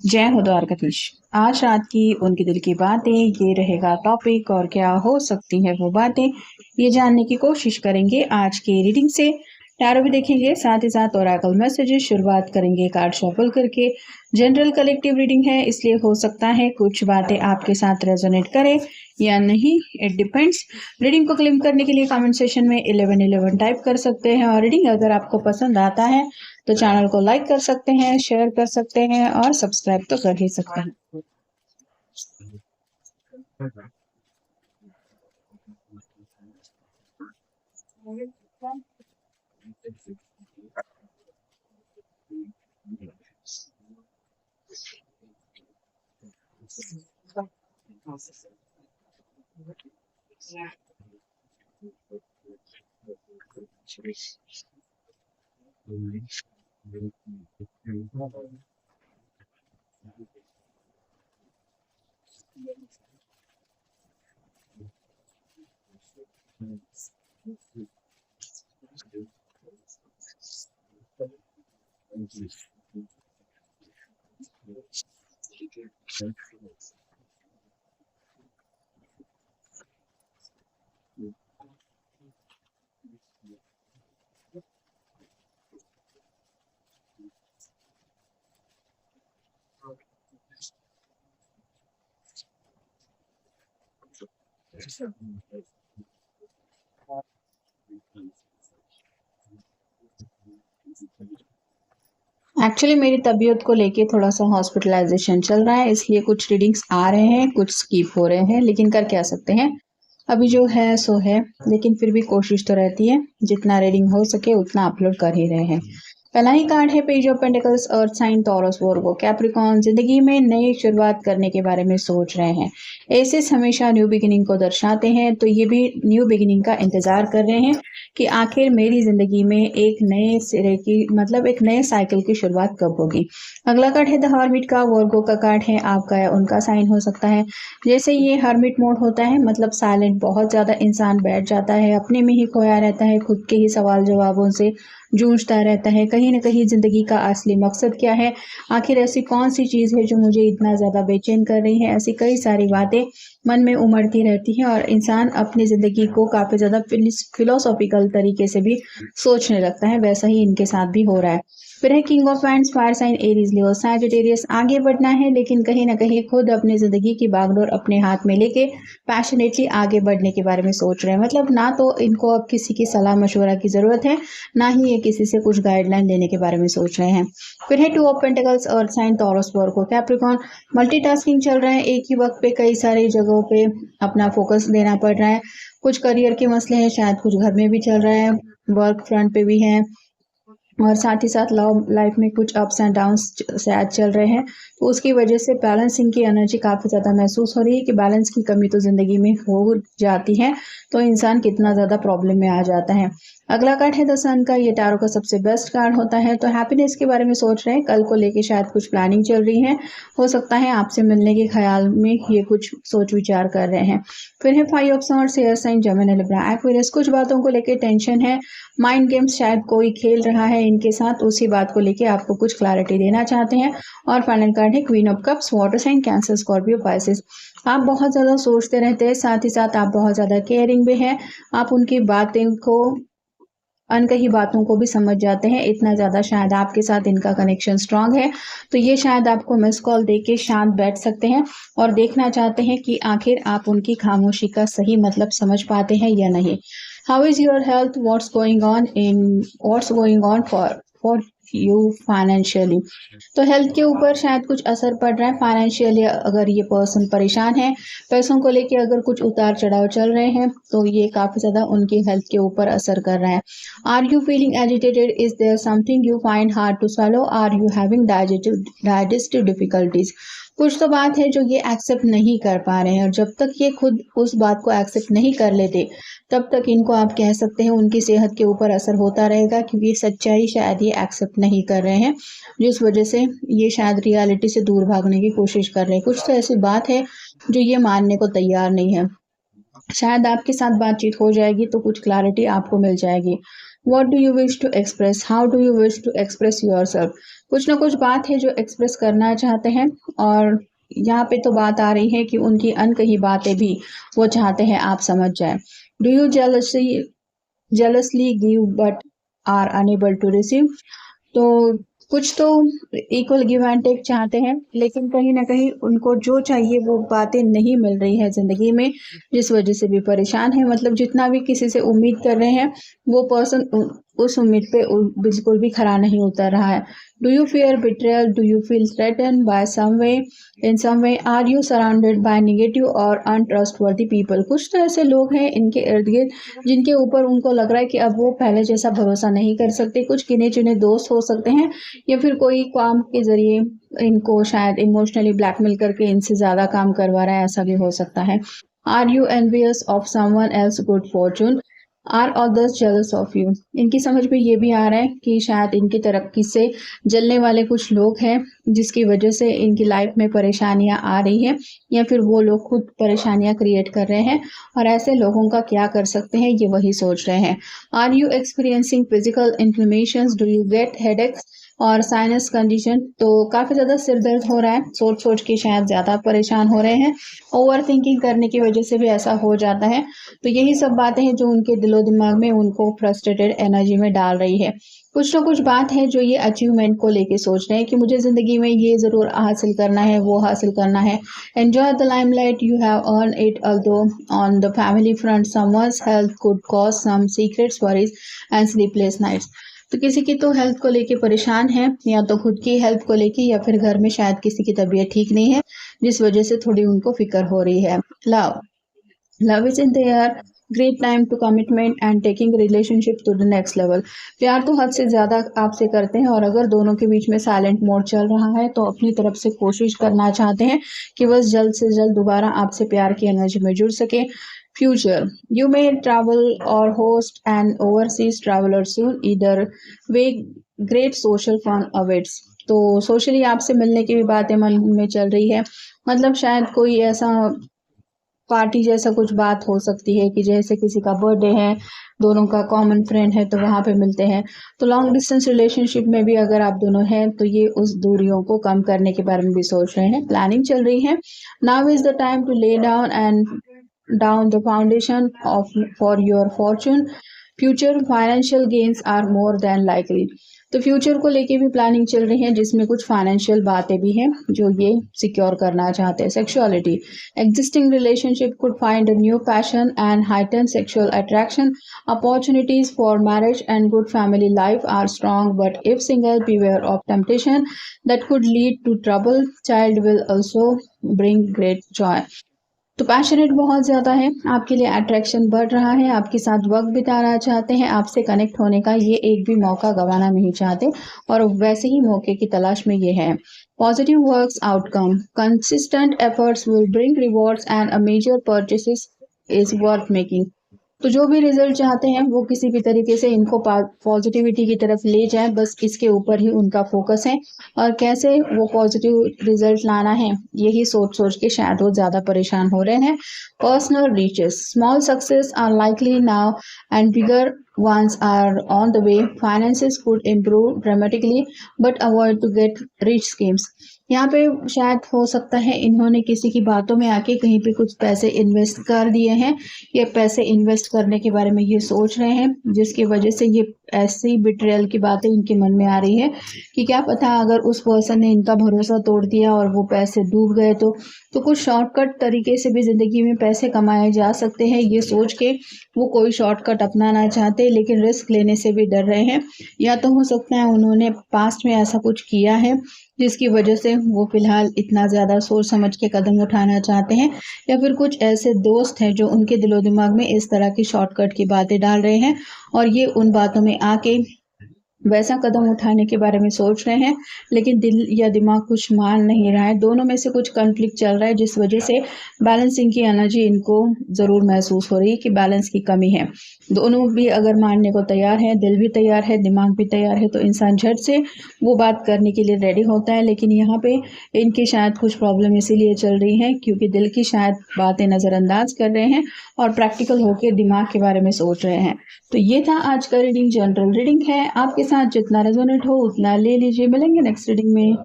जय हो द्वारकाधीश। आज रात की उनकी दिल की बातें ये रहेगा टॉपिक, और क्या हो सकती है वो बातें ये जानने की कोशिश करेंगे आज के रीडिंग से। टैरो भी देखेंगे, साथ ही साथ ओरेकल मैसेजेस। शुरुआत करेंगे कार्ड शफल करके। जनरल कलेक्टिव रीडिंग है, इसलिए हो सकता है कुछ बातें आपके साथ रेजोनेट करें या नहीं, इट डिपेंड्स। रीडिंग को क्लेम करने के लिए कमेंट सेशन में 1111 टाइप कर सकते हैं। और रीडिंग अगर आपको पसंद आता है तो चैनल को लाइक कर सकते हैं, शेयर कर सकते हैं और सब्सक्राइब तो कर ही सकते हैं। एक्चुअली मेरी तबीयत को लेके थोड़ा सा हॉस्पिटलाइजेशन चल रहा है, इसलिए कुछ रीडिंग्स आ रहे हैं, कुछ स्किप हो रहे हैं, लेकिन कर क्या सकते हैं। अभी जो है सो है, लेकिन फिर भी कोशिश तो रहती है जितना रीडिंग हो सके उतना अपलोड कर ही रहे हैं। पहला ही कार्ड है page of pentacles, earth sign, Taurus, Virgo, Capricorn. जिंदगी में नई शुरुआत करने के बारे में सोच रहे हैं। एसेस हमेशा न्यू बिगिनिंग को दर्शाते हैं, तो ये भी न्यू बिगिनिंग का इंतजार कर रहे हैं कि आखिर मेरी जिंदगी में एक नए सिरे की, मतलब एक नए साइकिल की शुरुआत कब होगी। अगला कार्ड है द हर्मिट का, वर्गो का कार्ड है, आपका या उनका साइन हो सकता है। जैसे ये हर्मिट मोड होता है, मतलब साइलेंट, बहुत ज्यादा इंसान बैठ जाता है, अपने में ही खोया रहता है, खुद के ही सवाल जवाबों से जूझता रहता है। कहीं ना कहीं जिंदगी का असली मकसद क्या है, आखिर ऐसी कौन सी चीज है जो मुझे इतना ज्यादा बेचैन कर रही है। ऐसी कई सारी बातें मन में उमड़ती रहती हैं और इंसान अपनी जिंदगी को काफी ज्यादा फिलोसॉफिकल तरीके से भी सोचने लगता है। वैसा ही इनके साथ भी हो रहा है। फिर है king of wands, fire sign, Aries, Leo, Sagittarius. आगे बढ़ना है, लेकिन कहीं ना कहीं खुद अपनी जिंदगी की बागडोर अपने हाथ में लेके पैशनेटली आगे बढ़ने के बारे में सोच रहे हैं। मतलब ना तो इनको अब किसी की सलाह मशवरा की जरूरत है, ना ही ये किसी से कुछ गाइडलाइन लेने के बारे में सोच रहे हैं। फिर है two of pentacles, earth sign, Taurus, Virgo, Capricorn. Multitasking चल रहा है, एक ही वक्त पे कई सारी जगहों पे अपना फोकस देना पड़ रहा है। कुछ करियर के मसले हैं, शायद कुछ घर में भी चल रहा है, वर्क फ्रंट पे भी है, और साथ ही साथ लव लाइफ में कुछ अप्स एंड डाउन्स शायद चल रहे हैं। तो उसकी वजह से बैलेंसिंग की एनर्जी काफ़ी ज़्यादा महसूस हो रही है कि बैलेंस की कमी तो ज़िंदगी में हो जाती है, तो इंसान कितना ज़्यादा प्रॉब्लम में आ जाता है। अगला कार्ड है द सन का, ये टैरो का सबसे बेस्ट कार्ड होता है। तो हैप्पीनेस के बारे में सोच रहे हैं, कल को लेके शायद कुछ प्लानिंग चल रही है, हो सकता है आपसे मिलने के ख्याल में ये कुछ सोच विचार कर रहे हैं। फिर है five of swords, air sign, Gemini, Libra, Aquarius. कुछ बातों को लेके टेंशन है, माइंड गेम्स शायद कोई खेल रहा है इनके साथ, उसी बात को लेके आपको कुछ क्लैरिटी देना चाहते हैं। और फाइनल कार्ड है queen of cups, water sign, Cancer, Scorpio, Pisces. आप बहुत ज़्यादा सोचते रहते हैं, साथ ही साथ आप बहुत ज़्यादा केयरिंग भी हैं। आप उनकी बातें को, अनकही बातों को भी समझ जाते हैं, इतना ज़्यादा शायद आपके साथ इनका कनेक्शन स्ट्रांग है। तो ये शायद आपको मिस कॉल दे के शांत बैठ सकते हैं और देखना चाहते हैं कि आखिर आप उनकी खामोशी का सही मतलब समझ पाते हैं या नहीं। How is your health, what's going on for you financially. तो हेल्थ के ऊपर शायद कुछ असर पड़ रहा है फाइनेंशियली। अगर ये पर्सन परेशान है, पैसों को लेके अगर कुछ उतार चढ़ाव चल रहे हैं, तो ये काफ़ी ज़्यादा उनकी हेल्थ के ऊपर असर कर रहा है। Are you feeling agitated, is there something you find hard to swallow, are you having digestive difficulties. कुछ तो बात है जो ये एक्सेप्ट नहीं कर पा रहे हैं, और जब तक ये खुद उस बात को एक्सेप्ट नहीं कर लेते, तब तक इनको आप कह सकते हैं उनकी सेहत के ऊपर असर होता रहेगा, क्योंकि ये सच्चाई शायद ये एक्सेप्ट नहीं कर रहे हैं, जिस वजह से ये शायद रियलिटी से दूर भागने की कोशिश कर रहे हैं। कुछ तो ऐसी बात है जो ये मानने को तैयार नहीं है। शायद आपके साथ बातचीत हो जाएगी तो कुछ क्लैरिटी आपको मिल जाएगी। What do you wish to express, how do you wish to express yourself. कुछ ना कुछ बात है जो एक्सप्रेस करना चाहते हैं, और यहाँ पे तो बात आ रही है कि उनकी अनकही बातें भी वो चाहते हैं आप समझ जाए। Do you jealously give but are unable to receive। तो कुछ तो इक्वल गिव एंड टेक चाहते हैं, लेकिन कहीं ना कहीं उनको जो चाहिए वो बातें नहीं मिल रही है जिंदगी में, जिस वजह से भी परेशान है। मतलब जितना भी किसी से उम्मीद कर रहे हैं वो पर्सन उस उम्मीद पे बिल्कुल भी खरा नहीं उतर रहा है। Do you fear betrayal, do you feel threaten by some way, in some way, are you surrounded by negative और अनट्रस्टवर्दी पीपल। कुछ तो ऐसे लोग हैं इनके इर्द गिर्द जिनके ऊपर उनको लग रहा है कि अब वो पहले जैसा भरोसा नहीं कर सकते। कुछ गिने चुने दोस्त हो सकते हैं, या फिर कोई काम के जरिए इनको शायद इमोशनली ब्लैकमेल करके इनसे ज्यादा काम करवा रहा है, ऐसा भी हो सकता है। Are you envious of someone else good fortune, are others jealous of you. इनकी समझ में ये भी आ रहा है कि शायद इनकी तरक्की से जलने वाले कुछ लोग हैं, जिसकी वजह से इनकी लाइफ में परेशानियां आ रही हैं, या फिर वो लोग खुद परेशानियां क्रिएट कर रहे हैं, और ऐसे लोगों का क्या कर सकते हैं ये वही सोच रहे हैं। Are you experiencing physical inflammation, do you get headaches और साइनस कंडीशन। तो काफ़ी ज़्यादा सिर दर्द हो रहा है, सोच सोच के शायद ज़्यादा परेशान हो रहे हैं, ओवर थिंकिंग करने की वजह से भी ऐसा हो जाता है। तो यही सब बातें हैं जो उनके दिलो दिमाग में उनको फ्रस्ट्रेटेड एनर्जी में डाल रही है। कुछ ना कुछ बात है जो ये अचीवमेंट को लेके सोच रहे हैं कि मुझे ज़िंदगी में ये ज़रूर हासिल करना है, वो हासिल करना है। Enjoy the limelight you have earn it, although on the family front someone's health could cause some secrets worries and sleepless nights. तो किसी की तो हेल्थ को लेके परेशान है, या तो खुद की हेल्थ को लेके, या फिर घर में शायद किसी की तबीयत ठीक नहीं है, जिस वजह से थोड़ी उनको फिक्र हो रही है। Love, love is in their great time to commitment and taking relationship to the next level. प्यार तो हद से ज्यादा आपसे करते हैं, और अगर दोनों के बीच में साइलेंट मोड चल रहा है तो अपनी तरफ से कोशिश करना चाहते हैं कि बस जल्द से जल्द दोबारा आपसे प्यार की एनर्जी में जुड़ सके। Future, you may travel or host an overseas traveler soon, either way great social fun awaits। तो सोशली आपसे मिलने की भी बातें मन में चल रही है, मतलब शायद कोई ऐसा पार्टी जैसा कुछ बात हो सकती है कि जैसे किसी का बर्थडे है, दोनों का कॉमन फ्रेंड है तो वहां पे मिलते हैं। तो लॉन्ग डिस्टेंस रिलेशनशिप में भी अगर आप दोनों हैं तो ये उस दूरियों को कम करने के बारे में भी सोच रहे हैं, प्लानिंग चल रही है। Now is the time to lay down and down the foundation of for your fortune, future financial gains are more than likely। तो फ्यूचर को लेके भी प्लानिंग चल रही है, जिसमें कुछ फाइनेंशियल बातें भी हैं जो ये सिक्योर करना चाहते हैं। Sexuality, existing relationship could find a new passion and heighten sexual attraction, opportunities for marriage and good family life are strong, but if single, beware of temptation that could lead to trouble, child will also bring great joy। तो passionate बहुत ज़्यादा है, आपके लिए attraction बढ़ रहा है, आपके साथ वक्त बिताना चाहते हैं, आपसे कनेक्ट होने का ये एक भी मौका गंवाना नहीं चाहते, और वैसे ही मौके की तलाश में ये है। Positive works outcome, consistent efforts will bring rewards and a major purchases is worth making. तो जो भी रिजल्ट चाहते हैं वो किसी भी तरीके से इनको पॉजिटिविटी की तरफ ले जाए, बस इसके ऊपर ही उनका फोकस है, और कैसे वो पॉजिटिव रिजल्ट लाना है यही सोच सोच के शायद वो ज़्यादा परेशान हो रहे हैं। Personal riches, small success are likely now and bigger ones are on the way, finances could improve dramatically but avoid to get rich schemes। यहाँ पे शायद हो सकता है इन्होंने किसी की बातों में आके कहीं पे कुछ पैसे इन्वेस्ट कर दिए हैं, या पैसे इन्वेस्ट करने के बारे में ये सोच रहे हैं, जिसकी वजह से ये ऐसी बिट्रेयल की बातें इनके मन में आ रही है कि क्या पता अगर उस पर्सन ने इनका भरोसा तोड़ दिया और वो पैसे डूब गए तो कुछ शॉर्टकट तरीके से भी ज़िंदगी में पैसे कमाए जा सकते हैं, ये सोच के वो कोई शॉर्टकट अपनाना चाहते, लेकिन रिस्क लेने से भी डर रहे हैं। या तो हो सकता है उन्होंने पास्ट में ऐसा कुछ किया है जिसकी वजह से वो फिलहाल इतना ज़्यादा सोच समझ के कदम उठाना चाहते हैं, या फिर कुछ ऐसे दोस्त हैं जो उनके दिलो दिमाग में इस तरह की शॉर्टकट की बातें डाल रहे हैं, और ये उन बातों में आके वैसा कदम उठाने के बारे में सोच रहे हैं, लेकिन दिल या दिमाग कुछ मान नहीं रहा है। दोनों में से कुछ कॉन्फ्लिक्ट चल रहा है, जिस वजह से बैलेंसिंग की एनर्जी इनको ज़रूर महसूस हो रही है कि बैलेंस की कमी है। दोनों भी अगर मानने को तैयार हैं, दिल भी तैयार है, दिमाग भी तैयार है, तो इंसान झट से वो बात करने के लिए रेडी होता है। लेकिन यहाँ पे इनकी शायद कुछ प्रॉब्लम इसीलिए चल रही है क्योंकि दिल की शायद बातें नज़रअंदाज कर रहे हैं और प्रैक्टिकल होके दिमाग के बारे में सोच रहे हैं। तो ये था आज का रीडिंग, जनरल रीडिंग है। आपके साथ जितना रेजोनेट हो उतना ले लीजिए। मिलेंगे नेक्स्ट रीडिंग में।